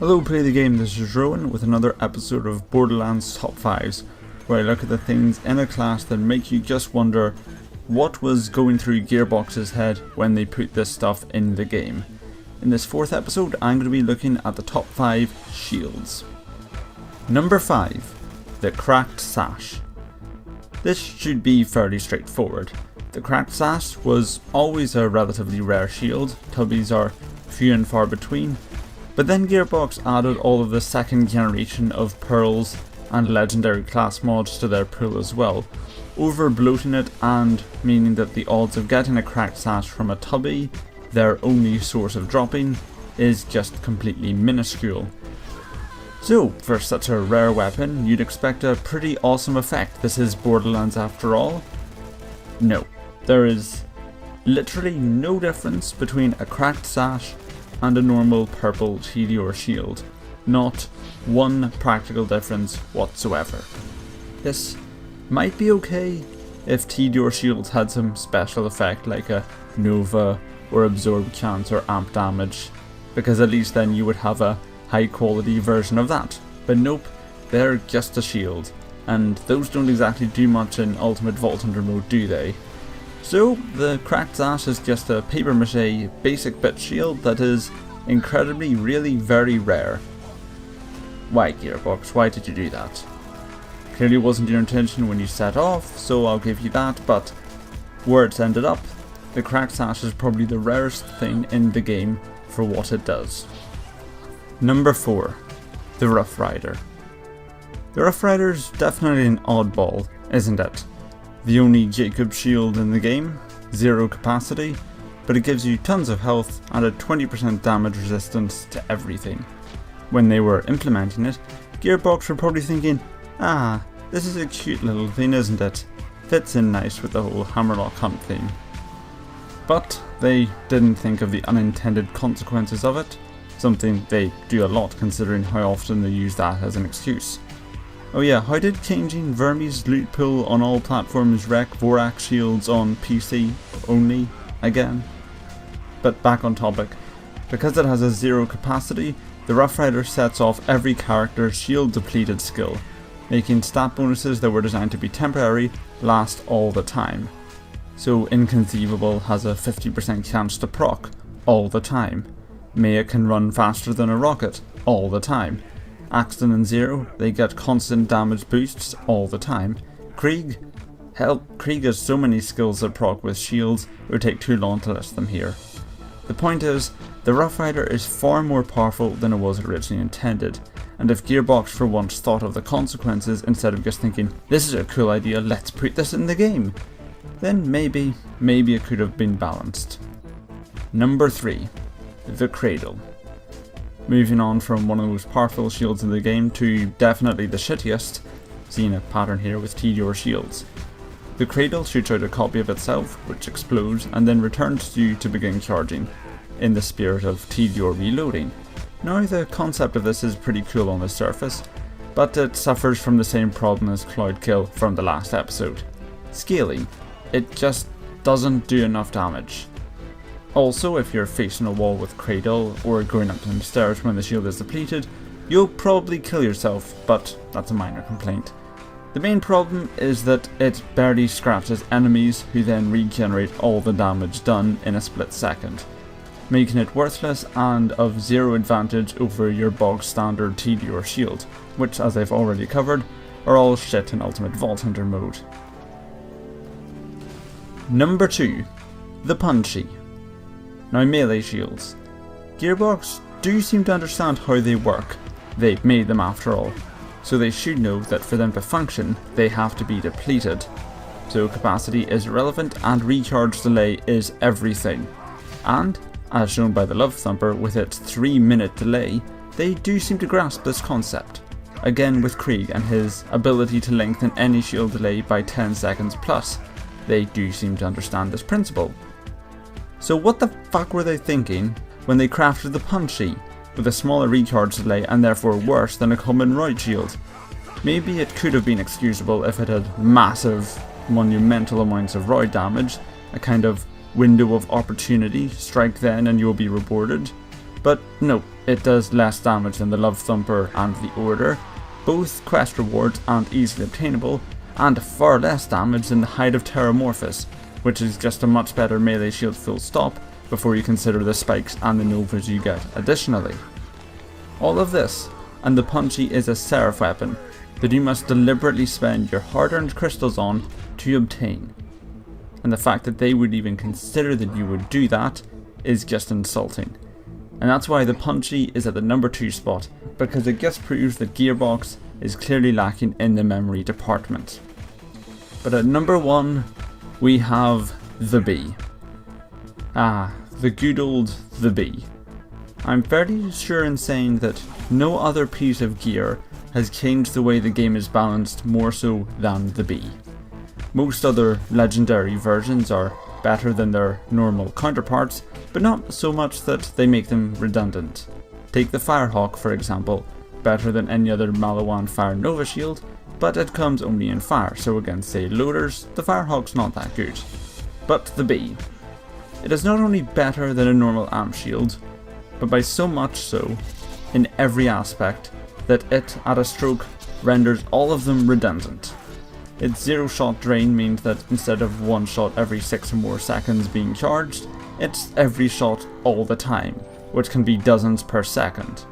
Hello Play the Game, this is Rowan with another episode of Borderlands Top 5s, where I look at the things in a class that make you just wonder what was going through Gearbox's head when they put this stuff in the game. In this fourth episode I'm going to be looking at the top 5 shields. Number 5. The Cracked Sash. This should be fairly straightforward. The Cracked Sash was always a relatively rare shield, tubbies are few and far between, but then Gearbox added all of the second generation of pearls and legendary class mods to their pool as well, over bloating it and meaning that the odds of getting a Cracked Sash from a tubby, their only source of dropping, is just completely minuscule. So, for such a rare weapon, you'd expect a pretty awesome effect. This is Borderlands after all. No, there is literally no difference between a Cracked Sash and a normal purple TD shield. Not one practical difference whatsoever. This might be okay if TD shields had some special effect like a Nova or absorb chance or amp damage, because at least then you would have a high quality version of that. But nope, they're just a shield, and those don't exactly do much in Ultimate Vault Hunter mode, do they? So the Cracked Sash is just a paper mache basic bit shield that is incredibly really very rare. Why Gearbox, why did you do that? Clearly wasn't your intention when you set off, so I'll give you that, but where it's ended up, the Cracked Sash is probably the rarest thing in the game for what it does. Number 4. The Rough Rider. The Rough Rider's definitely an oddball, isn't it? The only Jacob shield in the game, 0 capacity, but it gives you tons of health and a 20% damage resistance to everything. When they were implementing it, Gearbox were probably thinking, this is a cute little thing, isn't it? Fits in nice with the whole Hammerlock Hunt theme. But they didn't think of the unintended consequences of it, something they do a lot considering how often they use that as an excuse. Oh yeah, how did changing Verme's loot pool on all platforms wreck Vorak shields on PC only again? But back on topic, because it has a 0 capacity, the Rough Rider sets off every character's shield depleted skill, making stat bonuses that were designed to be temporary last all the time. So Inconceivable has a 50% chance to proc all the time. Maya can run faster than a rocket all the time. Axton and Zero, they get constant damage boosts all the time. Krieg? Hell, Krieg has so many skills that proc with shields, it would take too long to list them here. The point is, the Rough Rider is far more powerful than it was originally intended, and if Gearbox for once thought of the consequences instead of just thinking, this is a cool idea, let's put this in the game, then maybe it could have been balanced. Number 3. The Cradle. Moving on from one of the most powerful shields in the game to definitely the shittiest, seeing a pattern here with TD shields. The Cradle shoots out a copy of itself, which explodes and then returns to you to begin charging, in the spirit of TD reloading. Now the concept of this is pretty cool on the surface, but it suffers from the same problem as Cloudkill from the last episode. Scaling. It just doesn't do enough damage. Also, if you're facing a wall with Cradle or going up some stairs when the shield is depleted, you'll probably kill yourself, but that's a minor complaint. The main problem is that it barely scratches enemies who then regenerate all the damage done in a split second, making it worthless and of 0 advantage over your bog standard TD shield, which, as I've already covered, are all shit in Ultimate Vault Hunter mode. Number 2. The Pun-Chee. Now melee shields. Gearbox do seem to understand how they work. They've made them after all, so they should know that for them to function, they have to be depleted. So capacity is irrelevant and recharge delay is everything. And, as shown by the Love Thumper with its 3-minute delay, they do seem to grasp this concept. Again with Krieg and his ability to lengthen any shield delay by 10 seconds plus, they do seem to understand this principle. So what the fuck were they thinking when they crafted the Pun-Chee, with a smaller recharge delay and therefore worse than a common Roid shield? Maybe it could have been excusable if it had massive, monumental amounts of Roid damage, a kind of window of opportunity, strike then and you'll be rewarded. But no, it does less damage than the Love Thumper and the Order, both quest rewards and easily obtainable, and far less damage than the Hide of Terramorphous, which is just a much better melee shield full stop before you consider the spikes and the novas you get additionally. All of this, and the Pun-Chee is a seraph weapon that you must deliberately spend your hard-earned crystals on to obtain. And the fact that they would even consider that you would do that is just insulting. And that's why the Pun-Chee is at the number 2 spot, because it just proves that Gearbox is clearly lacking in the memory department. But at number 1, we have the Bee. The good old the Bee. I'm fairly sure in saying that no other piece of gear has changed the way the game is balanced more so than the Bee. Most other legendary versions are better than their normal counterparts, but not so much that they make them redundant. Take the Firehawk for example, better than any other Maliwan Fire Nova shield, but it comes only in fire, so against say loaders, the Firehawk's not that good. But the Bee. It is not only better than a normal amp shield, but by so much so, in every aspect, that it, at a stroke, renders all of them redundant. Its zero shot drain means that instead of one shot every 6 or more seconds being charged, it's every shot all the time, which can be dozens per second.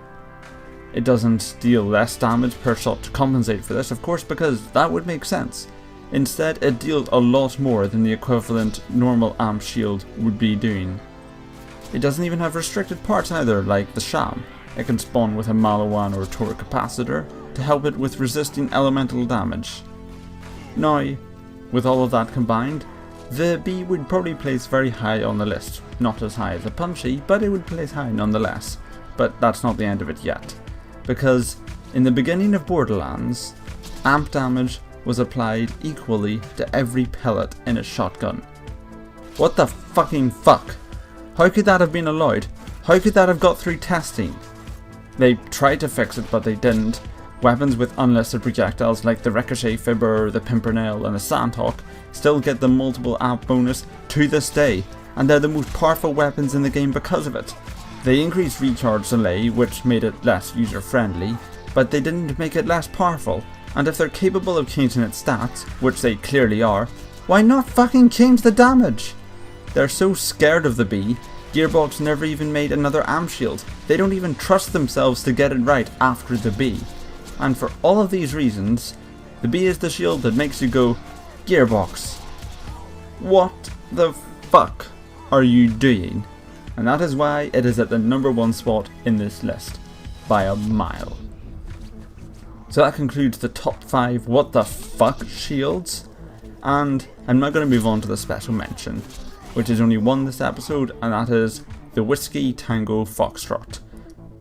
It doesn't deal less damage per shot to compensate for this, of course, because that would make sense. Instead, it deals a lot more than the equivalent normal amp shield would be doing. It doesn't even have restricted parts either, like the Sham. It can spawn with a Maliwan or Torque capacitor to help it with resisting elemental damage. Now, with all of that combined, the Bee would probably place very high on the list. Not as high as the Pun-Chee, but it would place high nonetheless. But that's not the end of it yet. Because in the beginning of Borderlands, amp damage was applied equally to every pellet in a shotgun. What the fucking fuck? How could that have been allowed? How could that have got through testing? They tried to fix it, but they didn't. Weapons with unlisted projectiles like the Ricochet Fibber, the Pimpernel and the Sandhawk still get the multiple amp bonus to this day, and they're the most powerful weapons in the game because of it. They increased recharge delay, which made it less user friendly, but they didn't make it less powerful, and if they're capable of changing its stats, which they clearly are, why not fucking change the damage? They're so scared of the Bee, Gearbox never even made another amp shield. They don't even trust themselves to get it right after the Bee. And for all of these reasons, the Bee is the shield that makes you go, Gearbox, what the fuck are you doing? And that is why it is at the number 1 spot in this list, by a mile. So that concludes the top 5 what the fuck shields, and I'm now going to move on to the special mention, which is only one this episode, and that is the Whiskey Tango Foxtrot.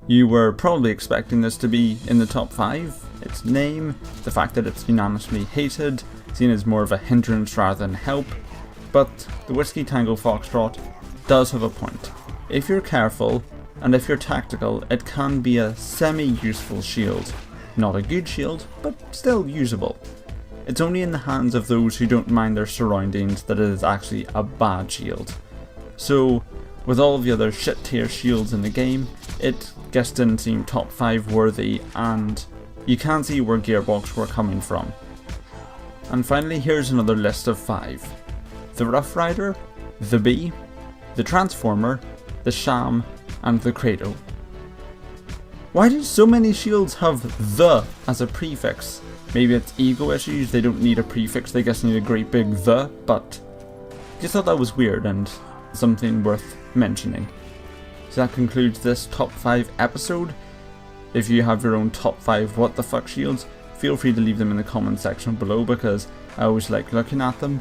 You were probably expecting this to be in the top 5, its name, the fact that it's unanimously hated, seen as more of a hindrance rather than help, but the Whiskey Tango Foxtrot does have a point. If you're careful, and if you're tactical, it can be a semi-useful shield. Not a good shield, but still usable. It's only in the hands of those who don't mind their surroundings that it is actually a bad shield. So, with all of the other shit tier shields in the game, it just didn't seem top 5 worthy, and you can see where Gearbox were coming from. And finally, here's another list of 5. The Rough Rider, the Bee, the Transformer, the Sham, and the Cradle. Why do so many shields have the as a prefix? Maybe it's ego issues, they don't need a prefix, they just need a great big the, but I just thought that was weird and something worth mentioning. So that concludes this top 5 episode. If you have your own top 5 what the fuck shields, feel free to leave them in the comment section below, because I always like looking at them.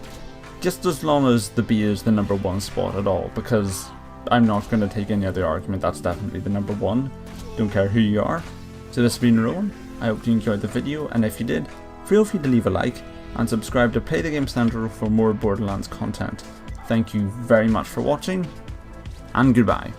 Just as long as the Bee is the number 1 spot at all, because I'm not going to take any other argument, that's definitely the number 1. Don't care who you are. So this has been Rowan. I hope you enjoyed the video, and if you did, feel free to leave a like and subscribe to PLAYtheGAMEcentral for more Borderlands content. Thank you very much for watching, and goodbye.